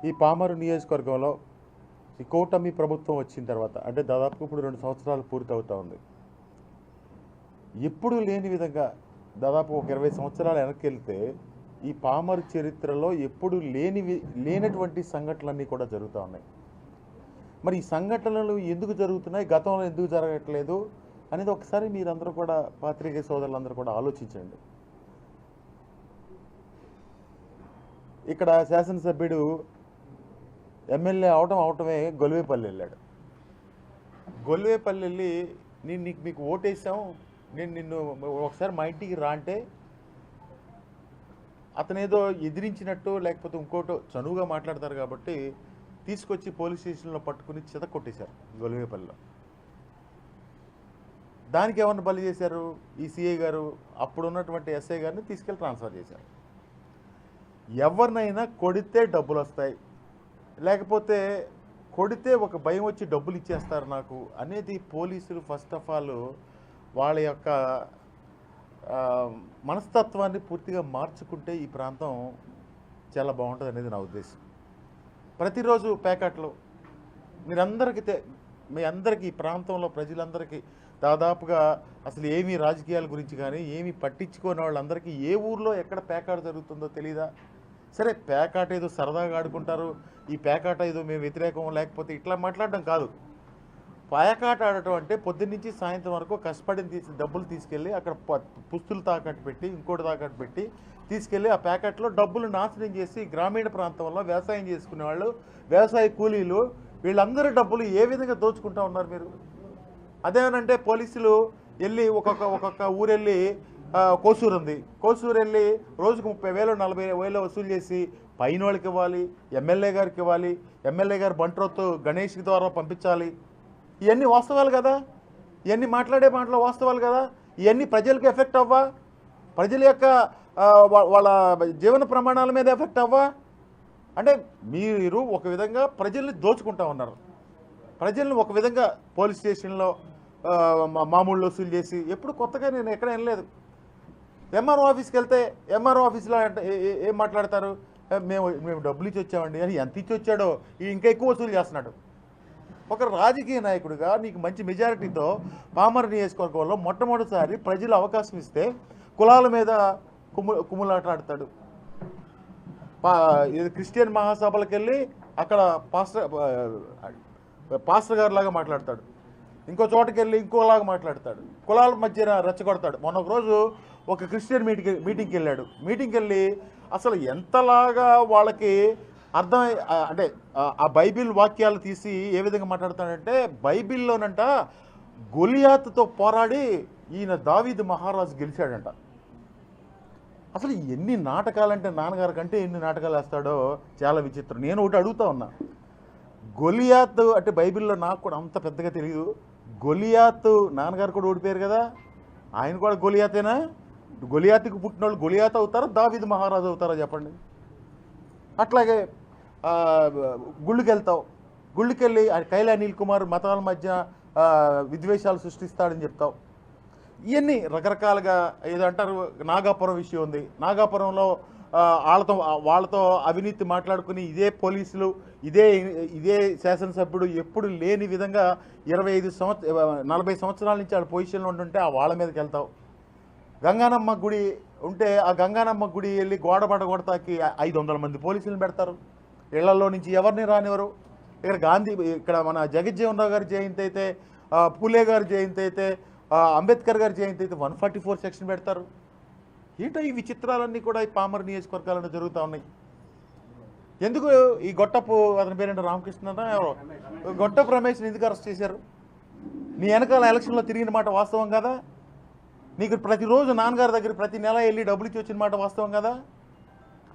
ఈ పామరు నియోజకవర్గంలో ఈ కూటమి ప్రభుత్వం వచ్చిన తర్వాత అంటే దాదాపు ఇప్పుడు 2 సంవత్సరాలు పూర్తవుతా ఉంది. ఎప్పుడు లేని విధంగా దాదాపు ఒక 20 సంవత్సరాలు వెనక్కి వెళ్తే ఈ పామరు చరిత్రలో ఎప్పుడు లేనటువంటి సంఘటనలన్నీ కూడా జరుగుతూ ఉన్నాయి. మరి ఈ సంఘటనలు ఎందుకు జరుగుతున్నాయి, గతంలో ఎందుకు జరగట్లేదు అనేది ఒకసారి మీరందరూ కూడా పాత్రికేయ సోదరులందరూ కూడా ఆలోచించండి. ఇక్కడ శాసనసభ్యుడు ఎమ్మెల్యే అవటమే గొలువేపల్లి వెళ్ళాడు. గొలువేపల్లి వెళ్ళి మీకు ఓటేసాం, నిన్ను ఒకసారి మా ఇంటికి రా అంటే అతనేదో ఎదిరించినట్టు లేకపోతే ఇంకోటో చనువుగా మాట్లాడతారు కాబట్టి తీసుకొచ్చి పోలీస్ స్టేషన్లో పట్టుకుని చితకొట్టేశారు గొలువేపల్లిలో. దానికి ఎవరిని బలి చేశారు? ఈ సిఐ గారు అప్పుడు ఉన్నటువంటి ఎస్ఐ గారిని తీసుకెళ్ళి ట్రాన్స్ఫర్ చేశారు. ఎవరినైనా కొడితే డబ్బులు వస్తాయి, లేకపోతే కొడితే ఒక భయం వచ్చి డబ్బులు ఇచ్చేస్తారు నాకు అనేది పోలీసులు ఫస్ట్ ఆఫ్ ఆల్ వాళ్ళ యొక్క మనస్తత్వాన్ని పూర్తిగా మార్చుకుంటే ఈ ప్రాంతం చాలా బాగుంటుంది అనేది నా ఉద్దేశం. ప్రతిరోజు ప్యాకెట్లు మీ అందరికీ ఈ ప్రాంతంలో ప్రజలందరికీ దాదాపుగా అసలు ఏమీ రాజకీయాల గురించి కానీ ఏమీ పట్టించుకోని వాళ్ళందరికీ ఏ ఊర్లో ఎక్కడ పేకాట జరుగుతుందో తెలీదా? సరే, పేకాట ఏదో సరదాగా ఆడుకుంటారు, ఈ పేకాట ఏదో మేము వ్యతిరేకం లేకపోతే ఇట్లా మాట్లాడడం కాదు. పేకాట ఆడటం అంటే పొద్దున్నుంచి సాయంత్రం వరకు కష్టపడిన డబ్బులు తీసుకెళ్ళి అక్కడ పుస్తులు తాకట్టు పెట్టి ఇంకోటి తాకట్టు పెట్టి తీసుకెళ్ళి ఆ ప్యాకెట్లో డబ్బులు నాశనం చేసి గ్రామీణ ప్రాంతంలో వ్యవసాయం చేసుకునే వాళ్ళు, వ్యవసాయ కూలీలు, వీళ్ళందరి డబ్బులు ఏ విధంగా దోచుకుంటా ఉన్నారు మీరు? అదేమనంటే పోలీసులు వెళ్ళి ఒక్కొక్క ఊరెళ్ళి కోసూరు ఉంది, కోసూరు వెళ్ళి రోజుకు 30,000 40,000 వసూలు చేసి పైన వాళ్ళకి ఇవ్వాలి, ఎమ్మెల్యే గారికి ఇవ్వాలి, ఎమ్మెల్యే గారు బంట్రోత్తు గణేష్ ద్వారా పంపించాలి. ఇవన్నీ వాస్తవాలు కదా, ఇవన్నీ మాట్లాడే మాటలు వాస్తవాలు కదా. ఇవన్నీ ప్రజలకు ఎఫెక్ట్ అవ్వా? ప్రజల యొక్క వాళ్ళ జీవన ప్రమాణాల మీద ఎఫెక్ట్ అవ్వా? అంటే మీరు ఒక విధంగా ప్రజల్ని దోచుకుంటా ఉన్నారు. ప్రజలను ఒక విధంగా పోలీస్ స్టేషన్లో మామూలు వసూలు చేసి ఎప్పుడు కొత్తగా నేను ఎక్కడ వినలేదు. ఎంఆర్ఓ ఆఫీస్కి వెళ్తే ఎంఆర్ఓ ఆఫీస్లో ఏం మాట్లాడతారు? మేము డబ్బులు ఇచ్చి వచ్చామండి అని. ఎంత ఇచ్చి వచ్చాడో ఇంకా ఎక్కువ వసూలు చేస్తున్నాడు. ఒక రాజకీయ నాయకుడిగా నీకు మంచి మెజారిటీతో పామరు నియోజకవర్గంలో మొట్టమొదటిసారి ప్రజలు అవకాశం ఇస్తే కులాల మీద కుమ్ములాటాడతాడు. క్రిస్టియన్ మహాసభలకు వెళ్ళి అక్కడ పాస్టర్ గారు లాగా మాట్లాడతాడు, ఇంకో చోటకి వెళ్ళి ఇంకోలాగా మాట్లాడతాడు, కులాల మధ్యన రెచ్చగొడతాడు. మొన్న ఒకరోజు ఒక క్రిస్టియన్ మీటింగ్కి వెళ్ళాడు. మీటింగ్కి వెళ్ళి అసలు ఎంతలాగా వాళ్ళకి అర్థమై అంటే ఆ బైబిల్ వాక్యాలు తీసి ఏ విధంగా మాట్లాడతాడంటే బైబిల్లోనంట గొలియాతుతో పోరాడి ఈయన దావీదు మహారాజు గెలిచాడంట. అసలు ఎన్ని నాటకాలంటే నాన్నగారి కంటే ఎన్ని నాటకాలు వేస్తాడో చాలా విచిత్రం. నేను ఒకటి అడుగుతా ఉన్నా, గొలియాత్ అంటే బైబిల్లో నాకు కూడా అంత పెద్దగా తెలియదు. గొలియాత్ నాన్నగారు కూడా ఓడిపోయారు కదా, ఆయన కూడా గొలియాతేనా? గొలియాత్కి పుట్టిన వాళ్ళు గొలియాత్ అవుతారా, దావీదు మహారాజు అవుతారా చెప్పండి? అట్లాగే గుళ్ళకి వెళ్తావు, గుళ్ళకి వెళ్ళి కైలా అనిల్ కుమార్ మతాల మధ్య విద్వేషాలు సృష్టిస్తాడని చెప్తావు. ఇవన్నీ రకరకాలుగా ఏదో అంటారు. నాగాపురం విషయం ఉంది, నాగాపురంలో వాళ్ళతో అవినీతి మాట్లాడుకుని ఇదే పోలీసులు ఇదే శాసనసభ్యుడు ఎప్పుడు లేని విధంగా 40 సంవత్సరాల నుంచి వాళ్ళ పొజిషన్లో ఉంటుంటే వాళ్ళ మీదకి వెళ్తావు. గంగానమ్మ గుడి ఉంటే ఆ గంగానమ్మ గుడి వెళ్ళి గోడబడ కొడతాకి 500 మంది పోలీసులను పెడతారు. ఇళ్లలో నుంచి ఎవరిని రానివ్వరు. ఇక్కడ మన జగజ్జీవన్ రావు గారి జయంతి అయితే, పూలే గారి జయంతి అయితే, అంబేద్కర్ గారి జయంతి అయితే 144 సెక్షన్ పెడతారు. ఏంటో ఈ విచిత్రాలన్నీ కూడా ఈ పామరు నియోజకవర్గాలను జరుగుతూ ఉన్నాయి. ఎందుకు ఈ గొట్టపు అతని పేరేంటో రామకృష్ణ ఎవరో గొట్టపు రమేష్ని ఎందుకు అరెస్ట్ చేశారు? నీ వెనకాల ఎలక్షన్లో తిరిగిన మాట వాస్తవం కదా? నీకు ప్రతిరోజు నాన్నగారి దగ్గర ప్రతి నెల వెళ్ళి డబ్బులు ఇచ్చి వచ్చిన మాట వాస్తవం కదా?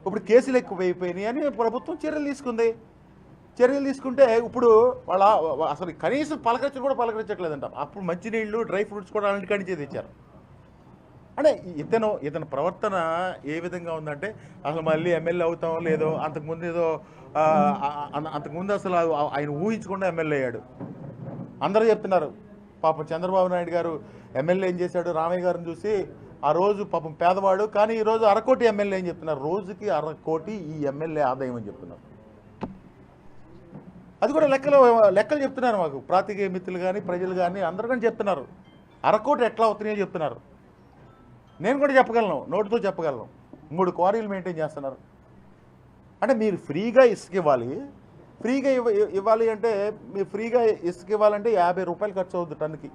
ఇప్పుడు కేసులు ఎక్కువైపోయినాయి అని ప్రభుత్వం చర్యలు తీసుకుంది. చర్యలు తీసుకుంటే ఇప్పుడు వాళ్ళ అసలు కనీసం పలకరించడం కూడా పలకరించట్లేదంట. అప్పుడు మంచినీళ్ళు డ్రై ఫ్రూట్స్ కూడా అలాంటి కడిచే తెచ్చారు. అంటే ఇతని ప్రవర్తన ఏ విధంగా ఉందంటే అసలు మళ్ళీ ఎమ్మెల్యే అవుతాం లేదో, అంతకుముందు అసలు ఆయన ఊహించకుండా ఎమ్మెల్యే అయ్యాడు. అందరూ చెప్తున్నారు పాపం చంద్రబాబు నాయుడు గారు ఎమ్మెల్యే ఏం చేశాడు, రామయ్య గారిని చూసి ఆ రోజు పాపం పేదవాడు కానీ ఈరోజు 1/2 కోటి ఎమ్మెల్యే అని చెప్తున్నారు. రోజుకి 1/2 కోటి ఈ ఎమ్మెల్యే ఆదాయం అని చెప్తున్నారు. అది కూడా లెక్కలు చెప్తున్నారు మాకు, ప్రాతికేయ మిత్రులు కానీ ప్రజలు కానీ అందరూ కానీ చెప్తున్నారు. అరకోటి ఎట్లా అవుతున్నాయో చెప్తున్నారు. నేను కూడా చెప్పగలను, నోటితో చెప్పగలను. 3 క్వారీలు మెయింటైన్ చేస్తున్నారు. అంటే మీరు ఫ్రీగా ఇసుక ఇవ్వాలి, ఫ్రీగా ఇవ్వాలి అంటే మీరు ఫ్రీగా ఇసుక ఇవ్వాలంటే 50 రూపాయలు ఖర్చు అవుతుంది టన్నుకి.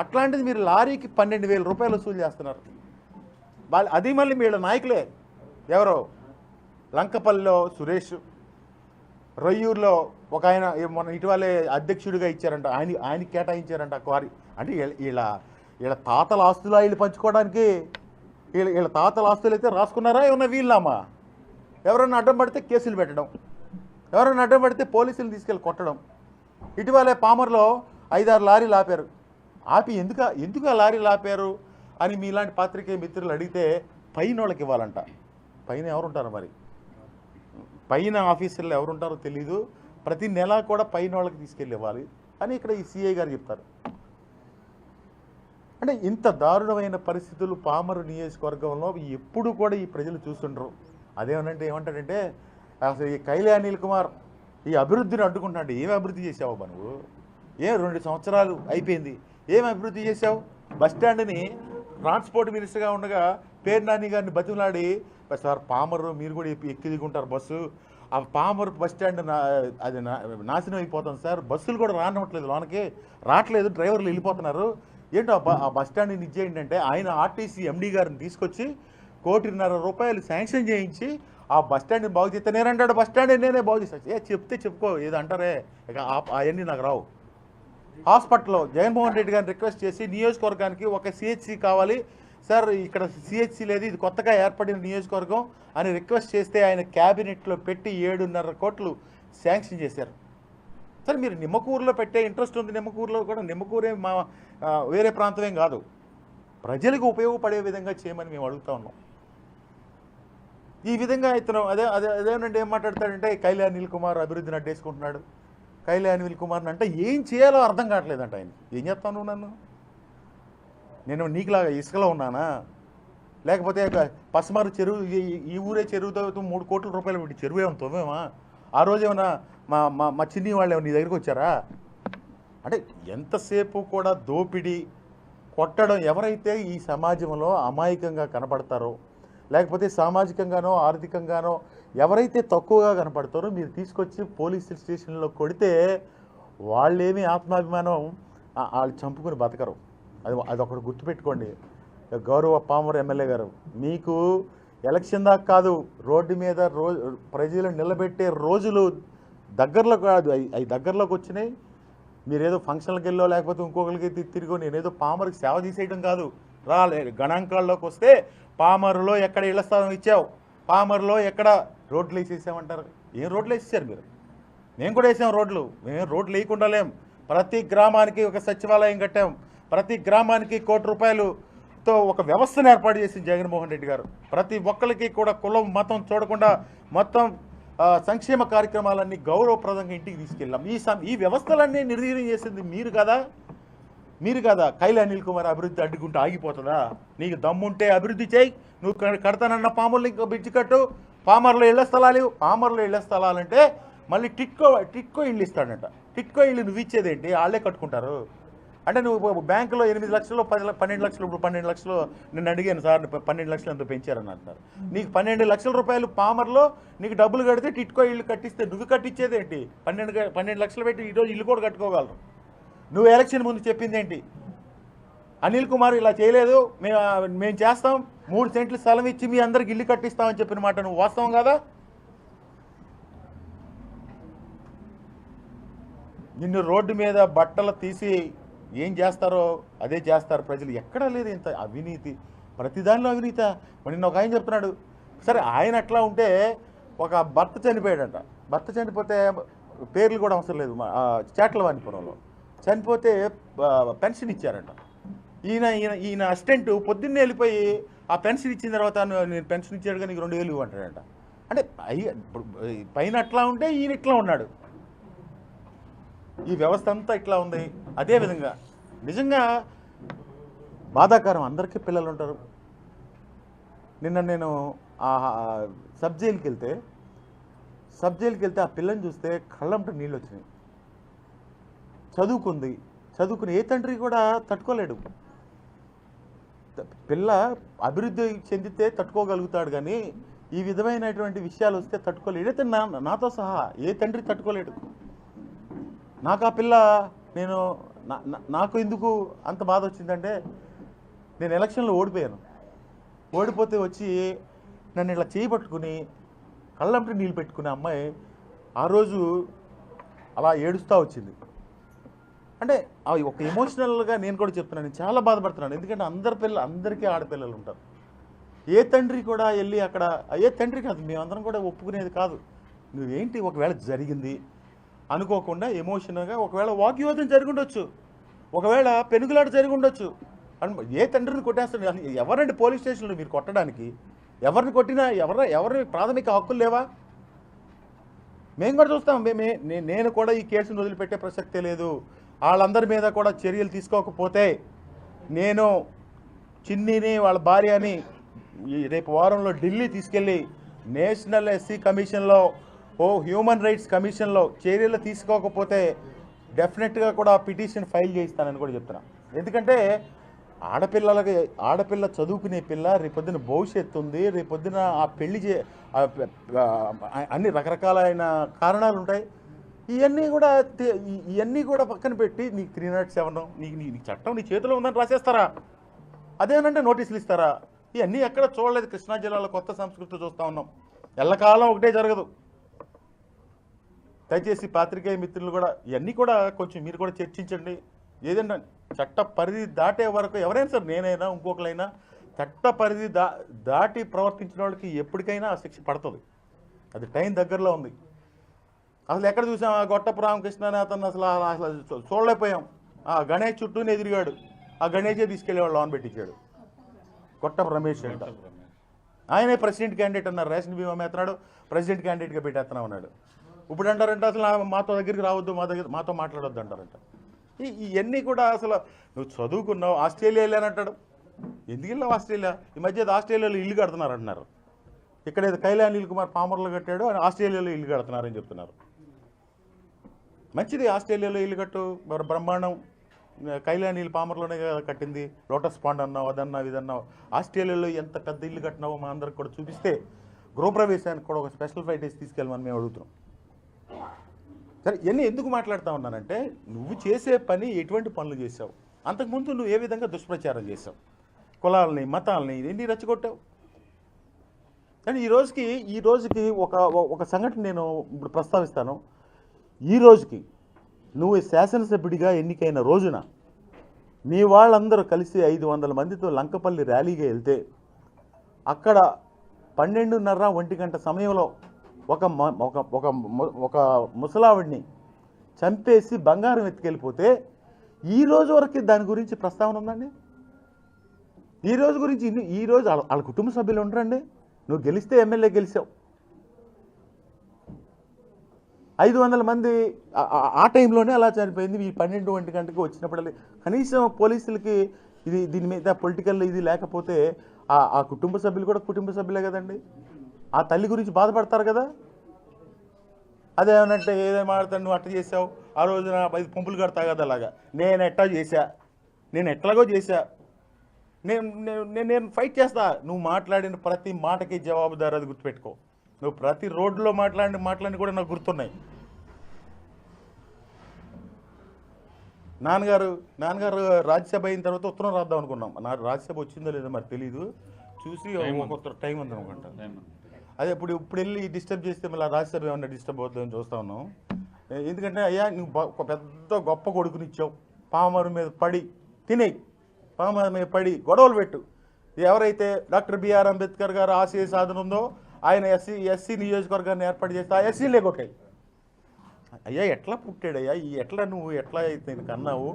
అట్లాంటిది మీరు లారీకి 12,000 రూపాయలు వసూలు చేస్తున్నారు. అది మళ్ళీ వీళ్ళ నాయకులే. ఎవరో లంకపల్లిలో సురేష్, రొయ్యూరులో ఒక ఆయన మన ఇటీవలే అధ్యక్షుడిగా ఇచ్చారంట, ఆయనకి కేటాయించారంట క్వారీ. అంటే వీళ్ళ తాతల ఆస్తులా వీళ్ళు పంచుకోవడానికి? వీళ్ళ తాతల ఆస్తులు అయితే రాసుకున్నారా ఏమన్నా వీళ్ళమ్మా? ఎవరన్నా అడ్డం పడితే కేసులు పెట్టడం, ఎవరన్నా అడ్డం పడితే పోలీసులు తీసుకెళ్ళి కొట్టడం. ఇటీవలే పామర్లో 5-6 లారీలు ఆపారు. ఆపి ఎందుకు ఆ లారీలు ఆపారు అని మీలాంటి పాత్రికేయ మిత్రులు అడిగితే పైన వాళ్ళకి ఇవ్వాలంట. పైన ఎవరుంటారు మరి? పైన ఆఫీసర్లు ఎవరుంటారో తెలీదు, ప్రతి నెల కూడా పైన వాళ్ళకి తీసుకెళ్ళి ఇవ్వాలి అని ఇక్కడ ఈ సిఐ గారు చెప్తారు. అంటే ఇంత దారుణమైన పరిస్థితులు పామరు నియోజకవర్గంలో ఎప్పుడు కూడా ఈ ప్రజలు చూస్తుండ్రు. ఏమంటాడంటే అసలు ఈ కైలే అనిల్ కుమార్ ఈ అభివృద్ధిని అడ్డుకుంటున్నాడు. ఏమి అభివృద్ధి చేసావు నువ్వు? 2 సంవత్సరాలు అయిపోయింది, ఏం అభివృద్ధి చేసావు? బస్టాండ్ని ట్రాన్స్పోర్ట్ మినిస్టర్గా ఉండగా పేరు నాని గారిని బతిమలాడి, సార్ పామరు మీరు కూడా ఎక్కి దిగుంటారు బస్సు, ఆ పామరు బస్టాండ్ అది నాశనం అయిపోతుంది సార్, బస్సులు కూడా రానివ్వట్లేదు, లోనకి రావట్లేదు, డ్రైవర్లు వెళ్ళిపోతున్నారు, ఏంటో ఆ బస్టాండ్ని ఇచ్చేయండి అంటే ఆయన ఆర్టీసీ ఎండీ గారిని తీసుకొచ్చి 1,50,00,000 రూపాయలు శాంక్షన్ చేయించి ఆ బస్టాండ్ని బాగు చేస్తే నేనంటాడు బస్టాండ్ నేనే బాగు చేస్తాను. చెప్తే చెప్పుకో, ఏదో అంటారే ఇక అవన్నీ నాకు రావు. హాస్పిటల్లో జగన్మోహన్ రెడ్డి గారిని రిక్వెస్ట్ చేసి నియోజకవర్గానికి ఒక సిహెచ్సి కావాలి సార్, ఇక్కడ సిహెచ్సి లేదు, ఇది కొత్తగా ఏర్పడిన నియోజకవర్గం అని రిక్వెస్ట్ చేస్తే ఆయన క్యాబినెట్లో పెట్టి 7.5 కోట్లు శాంక్షన్ చేశారు. సరే మీరు నిమ్మకూరులో పెట్టే ఇంట్రెస్ట్ ఉంది, నిమ్మకూరులో కూడా, నిమ్మకూరే మా వేరే ప్రాంతమేం కాదు, ప్రజలకు ఉపయోగపడే విధంగా చేయమని మేము అడుగుతా ఉన్నాం. ఈ విధంగా ఇతను అదేనంటే ఏం మాట్లాడతాడంటే కైలే అనిల్ కుమార్ అభివృద్ధిని అడ్డేసుకుంటున్నాడు. కైలే అనిల్ కుమార్ని అంటే ఏం చేయాలో అర్థం కావట్లేదంట ఆయన. ఏం చేస్తాను నువ్వు? నేను నీకులాగా ఇసుకలో ఉన్నానా? లేకపోతే పసమారు చెరువు, ఈ ఊరే చెరువుతో 3 కోట్ల రూపాయలు పెట్టి చెరువు ఏమన్నా తోమేమా? ఆ రోజు ఏమన్నా మా చిన్ని వాళ్ళు ఏమన్నా నీ దగ్గరికి వచ్చారా? అంటే ఎంతసేపు కూడా దోపిడీ, కొట్టడం. ఎవరైతే ఈ సమాజంలో అమాయకంగా కనపడతారో, లేకపోతే సామాజికంగానో ఆర్థికంగానో ఎవరైతే తక్కువగా కనపడతారో మీరు తీసుకొచ్చి పోలీస్ స్టేషన్లో కొడితే వాళ్ళేమీ ఆత్మాభిమానం వాళ్ళు చంపుకుని బతకరు. అదొకటి గుర్తుపెట్టుకోండి. గౌరవ పామర్ ఎమ్మెల్యే గారు, మీకు ఎలక్షన్ దాకా కాదు, రోడ్డు మీద ప్రజలు నిలబెట్టే రోజులు దగ్గరలో కాదు, అవి దగ్గరలోకి వచ్చినాయి. మీరేదో ఫంక్షన్లకు వెళ్ళో లేకపోతే ఇంకొకరికి తిరిగో నేనేదో పామర్కి సేవ చేసేయడం కాదు. గణాంకాల్లోకి వస్తే పామరులో ఎక్కడ ఇళ్ల స్థలం ఇచ్చావు, పామరులో ఎక్కడ రోడ్లు వేసేసామంటారు. ఏం రోడ్లు వేసేసారు మీరు? మేము కూడా వేసాం రోడ్లు. మేము రోడ్లు వేయకుండా లేం. ప్రతి గ్రామానికి ఒక సచివాలయం కట్టాం, ప్రతి గ్రామానికి 1 కోటి రూపాయలతో ఒక వ్యవస్థను ఏర్పాటు చేసింది జగన్మోహన్ రెడ్డి గారు. ప్రతి ఒక్కరికి కూడా కులం మతం చూడకుండా మొత్తం సంక్షేమ కార్యక్రమాలన్నీ గౌరవప్రదంగా ఇంటికి తీసుకెళ్ళాం. ఈ వ్యవస్థలన్నీ నిర్వీర్యం చేసింది మీరు కదా. కైలే అనిల్ కుమార్ అభివృద్ధి అడ్డుకుంటూ ఆగిపోతుందా? నీకు దమ్ముంటే అభివృద్ధి చేయి. నువ్వు కడతానన్న పామర్లు ఇంకా బ్రిడ్జ్ కట్టు. పామర్లో ఇళ్ల స్థలాలంటే మళ్ళీ టిట్కో ఇళ్ళు ఇస్తాడంట. టిట్కో ఇళ్ళు నువ్వు ఇచ్చేదేంటి? వాళ్ళే కట్టుకుంటారు. అంటే నువ్వు బ్యాంకులో 8 లక్షలు 12 లక్షలు, ఇప్పుడు 12 లక్షలు నేను అడిగాను సార్, 12 లక్షలు ఎంతో పెంచారని అంటారు. నీకు 12 లక్షల రూపాయలు పామర్లో నీకు డబ్బులు కడితే టిట్కో ఇళ్ళు కట్టిస్తే నువ్వు కట్టించేదేంటి? 12 లక్షలు పెట్టి ఈరోజు ఇల్లు కూడా కట్టుకోగలరు. నువ్వు ఎలక్షన్ ముందు చెప్పింది ఏంటి? అనిల్ కుమార్ ఇలా చేయలేదు, మేము చేస్తాం, 3 సెంట్లు స్థలం ఇచ్చి మీ అందరికి ఇల్లు కట్టిస్తామని చెప్పిన మాట నువ్వు వాస్తవం కదా? నిన్ను రోడ్డు మీద బట్టలు తీసి ఏం చేస్తారో అదే చేస్తారు ప్రజలు. ఎక్కడా లేదు ఇంత అవినీతి, ప్రతిదానిలో అవినీత. నిన్న ఒక ఆయన చెప్తున్నాడు, సరే ఆయన అట్లా ఉంటే ఒక భర్త చనిపోయాడంట. భర్త చనిపోతే పేర్లు కూడా అవసరం లేదు, చేట్లవాణిపురంలో చనిపోతే పెన్షన్ ఇచ్చారంట. ఈయన అసిస్టెంట్ పొద్దున్నే వెళ్ళిపోయి ఆ పెన్షన్ ఇచ్చిన తర్వాత నేను పెన్షన్ ఇచ్చాడు కానీ 2,000 ఇవ్వంటాడంట. అంటే పైన అట్లా ఉంటే ఈయన ఇట్లా ఉన్నాడు. ఈ వ్యవస్థ అంతా ఇట్లా ఉంది. అదేవిధంగా నిజంగా బాధాకరం, అందరికీ పిల్లలు ఉంటారు. నిన్న నేను సబ్ జైలుకి వెళ్తే సబ్ జైలుకి వెళ్తే ఆ పిల్లని చూస్తే కళ్ళంట నీళ్ళు వచ్చినాయి. చదువుకుని ఏ తండ్రి కూడా తట్టుకోలేడు. పిల్ల అభివృద్ధి చెందితే తట్టుకోగలుగుతాడు, కానీ ఈ విధమైనటువంటి విషయాలు వస్తే తట్టుకోలేడు. ఏదైతే నాతో సహా ఏ తండ్రి తట్టుకోలేడు. నాకు ఆ పిల్ల నాకు ఎందుకు అంత బాధ వచ్చిందంటే, నేను ఎలక్షన్లో ఓడిపోయాను. ఓడిపోతే వచ్చి నన్ను ఇలా చేయబట్టుకుని కళ్ళంటి నీళ్ళు పెట్టుకునే అమ్మాయి ఆ రోజు అలా ఏడుస్తూ వచ్చింది. అంటే అవి ఒక ఎమోషనల్గా నేను కూడా చెప్తున్నాను, నేను చాలా బాధపడుతున్నాను. ఎందుకంటే అందరికీ ఆడపిల్లలు ఉంటారు. ఏ తండ్రి కూడా వెళ్ళి అక్కడ, ఏ తండ్రి కాదు, మేమందరం కూడా ఒప్పుకునేది కాదు. నువ్వేంటి ఒకవేళ జరిగింది అనుకోకుండా ఎమోషనల్గా, ఒకవేళ వాగ్వివాదం జరిగి ఉండొచ్చు, ఒకవేళ పెనుగులాట జరిగి ఉండొచ్చు. ఏ తండ్రిని కొట్టేస్తాడు? ఎవరండి పోలీస్ స్టేషన్లో మీరు కొట్టడానికి? ఎవరిని కొట్టినా ఎవరి ప్రాథమిక హక్కులు లేవా? మేము కూడా చూస్తాం. నేను కూడా ఈ కేసును వదిలిపెట్టే ప్రసక్తే లేదు. వాళ్ళందరి మీద కూడా చర్యలు తీసుకోకపోతే నేను చిన్నిని వాళ్ళ భార్యని రేపు వారంలో ఢిల్లీ తీసుకెళ్ళి నేషనల్ ఎస్సీ కమిషన్లో, హ్యూమన్ రైట్స్ కమిషన్లో చర్యలు తీసుకోకపోతే డెఫినెట్గా కూడా పిటిషన్ ఫైల్ చేయిస్తానని కూడా చెప్తున్నా. ఎందుకంటే ఆడపిల్ల చదువుకునే పిల్ల, రేపొద్దున భవిష్యత్తు ఉంది. రేపొద్దున ఆ పెళ్లి అన్ని రకరకాలైన కారణాలు ఉంటాయి. ఇవన్నీ కూడా పక్కన పెట్టి నీకు 307 నీకు చట్టం నీ చేతిలో ఉందని రాసేస్తారా? అదేనంటే నోటీసులు ఇస్తారా? ఇవన్నీ ఎక్కడ చూడలేదు. కృష్ణా జిల్లాలో కొత్త సంస్కృతి చూస్తూ ఉన్నాం. ఎల్లకాలం ఒకటే జరగదు. దయచేసి పాత్రికేయ మిత్రులు కూడా ఇవన్నీ కూడా కొంచెం మీరు కూడా చర్చించండి. ఏదంటే చట్ట పరిధి దాటే వరకు ఎవరైనా సరే, నేనైనా ఇంకొకరైనా, చట్ట పరిధి దాటి ప్రవర్తించిన వాళ్ళకి ఎప్పటికైనా ఆ శిక్ష పడుతుంది. అది టైం దగ్గరలో ఉంది. అసలు ఎక్కడ చూసాం ఆ గొట్టపు రామకృష్ణ అని అతను అసలు చూడలేకపోయాం. ఆ గణేష్ చుట్టూనే ఎదిరిగాడు. ఆ గణేషే తీసుకెళ్ళేవాడు, లోన్ పెట్టించాడు. గొట్టపు రమేష్ అంట, ఆయనే ప్రెసిడెంట్ క్యాండిడేట్ అన్నారు. రేషన్ బీమా ఎత్తనాడు, ప్రెసిడెంట్ క్యాండిడేట్గా పెట్టేస్తున్నా ఉన్నాడు. ఇప్పుడు అంటారంటే అసలు మాతో దగ్గరికి రావద్దు, మాతో మాట్లాడొద్దు అంటారంట. ఇవన్నీ కూడా అసలు నువ్వు చదువుకున్నావు, ఆస్ట్రేలియా వెళ్ళానంటాడు. ఎందుకు వెళ్ళావు ఆస్ట్రేలియా? ఈ మధ్య ఆస్ట్రేలియాలో ఇల్లు కడుతున్నారు అంటున్నారు. ఇక్కడ ఏదో కైలాన్ అనిల్ కుమార్ పామర్లో కట్టాడు, ఆస్ట్రేలియాలో ఇల్లు కడుతున్నారని చెప్తున్నారు. మంచిది, ఆస్ట్రేలియాలో ఇల్లు కట్టు, బ్రహ్మాండం. కైలాన్ అనిల్ పామర్లోనే కట్టింది. లోటస్ పాండ్ అన్నావు, అదన్నావు, ఇదన్నావు. ఆస్ట్రేలియాలో ఎంత పెద్ద ఇల్లు కట్టినావో మా అందరికి కూడా చూపిస్తే గృహప్రవేశానికి కూడా ఒక స్పెషల్ ఫ్లైట్ వేసి తీసుకెళ్ళమని మేము అడుగుతున్నాం. సరే, ఇవన్నీ ఎందుకు మాట్లాడుతూ ఉన్నానంటే, నువ్వు చేసే పని ఎటువంటి పనులు చేసావు, అంతకుముందు నువ్వు ఏ విధంగా దుష్ప్రచారం చేసావు, కులాలని మతాలని ఎన్ని రెచ్చగొట్టావు. కానీ ఈ రోజుకి ఒక సంఘటన నేను ఇప్పుడు ప్రస్తావిస్తాను. ఈ రోజుకి నువ్వు శాసనసభ్యుడిగా ఎన్నికైన రోజున మీ వాళ్ళందరూ కలిసి 500 మందితో లంకపల్లి ర్యాలీగా వెళ్తే అక్కడ 12:30 1 గంట సమయంలో ఒక ముసలావిడిని చంపేసి బంగారం ఎత్తుకెళ్ళిపోతే ఈ రోజు వరకు దాని గురించి ప్రస్తావన ఉందండి? ఈ రోజు వాళ్ళ కుటుంబ సభ్యులు ఉండరండి. నువ్వు గెలిస్తే ఎమ్మెల్యే గెలిచావు. 500 మంది ఆ టైంలోనే అలా చనిపోయింది. ఈ 12 1 గంటకి వచ్చినప్పుడు కనీసం పోలీసులకి దీని మీద పొలిటికల్ ఇది లేకపోతే ఆ కుటుంబ సభ్యులు కూడా కుటుంబ సభ్యులే కదండి. ఆ తల్లి గురించి బాధపడతారు కదా. అదేమనంటే ఏదేం ఆడతాను, నువ్వు అట్ట చేసావు, ఆ రోజున 5 పంపులు కడతా కదా అలాగా. నేను ఎట్లాగో చేశా, నేను ఫైట్ చేస్తా. నువ్వు మాట్లాడిన ప్రతి మాటకి జవాబుదారు, అది గుర్తుపెట్టుకో. నువ్వు ప్రతి రోడ్లో మాట్లాడి కూడా నాకు గుర్తున్నాయి. నాన్నగారు రాజ్యసభ అయిన తర్వాత ఉత్తరం రాద్దాం అనుకున్నాం. నాకు రాజ్యసభ వచ్చిందో లేదో మరి తెలీదు. చూసి ఒక టైం ఉంది అనుకుంటా. అదే ఇప్పుడు వెళ్ళి డిస్టర్బ్ చేస్తే మళ్ళీ రాజ్యసభ ఏమన్నా డిస్టర్బ్ అవుతుందని చూస్తా ఉన్నాం. ఎందుకంటే అయ్యా, నువ్వు ఒక పెద్ద గొప్ప కొడుకునిచ్చావు, పామరు మీద పడి పామరు మీద పడి గొడవలు పెట్టు. ఎవరైతే డాక్టర్ బిఆర్ అంబేద్కర్ గారు ఆశయ సాధన ఉందో ఆయన ఎస్సీ నియోజకవర్గాన్ని ఏర్పాటు చేస్తే ఆ ఎస్సీలే కొట్టాయి. అయ్యా, ఎట్లా పుట్టాడయ్యా, నువ్వు ఎట్లా అయితే కన్నావు?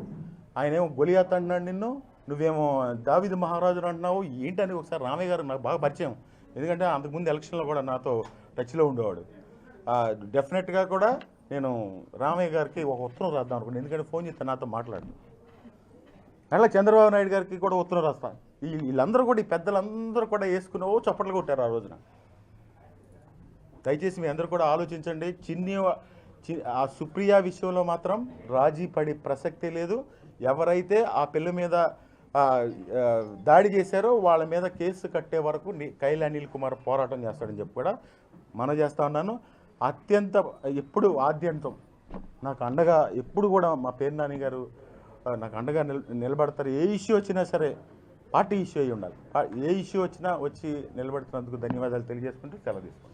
ఆయనేమో గొలియాత్ అంటున్నాడు నిన్ను, నువ్వేమో దావీదు మహారాజును అంటున్నావు ఏంటని ఒకసారి రామయ్య గారు నాకు బాగా పరిచయం. ఎందుకంటే అంతకుముందు ఎలక్షన్లో కూడా నాతో టచ్లో ఉండేవాడు. డెఫినెట్గా కూడా నేను రామయ్య గారికి ఒక ఉత్తరం రాద్దాం అనుకున్నాను. ఎందుకంటే ఫోన్ చేస్తే నాతో మాట్లాడు. అట్లా చంద్రబాబు నాయుడు గారికి కూడా ఉత్తరం రాస్తాను. వీళ్ళందరూ కూడా, ఈ పెద్దలందరూ కూడా వేసుకున్నావో చప్పట్లు కొట్టారు ఆ రోజున. దయచేసి మీ అందరూ కూడా ఆలోచించండి. ఆ సుప్రియ విషయంలో మాత్రం రాజీ పడే ప్రసక్తే లేదు. ఎవరైతే ఆ పిల్ల మీద ఆ, ఆ, దాడి చేశారో వాళ్ళ మీద కేసు కట్టే వరకు కైల్ అనిల్ కుమార్ పోరాటం చేస్తాడని చెప్పి కూడా మనం చేస్తా ఉన్నాను. ఎప్పుడు ఆద్యంతం నాకు అండగా ఎప్పుడు కూడా మా పేరు నాని గారు నాకు అండగా నిలబడతారు. ఏ ఇష్యూ వచ్చినా సరే పార్టీ ఇష్యూ అయి ఉండాలి. ఏ ఇష్యూ వచ్చినా వచ్చి నిలబడుతున్నందుకు ధన్యవాదాలు తెలియజేసుకుంటూ సెలవు తీసుకుంటాను.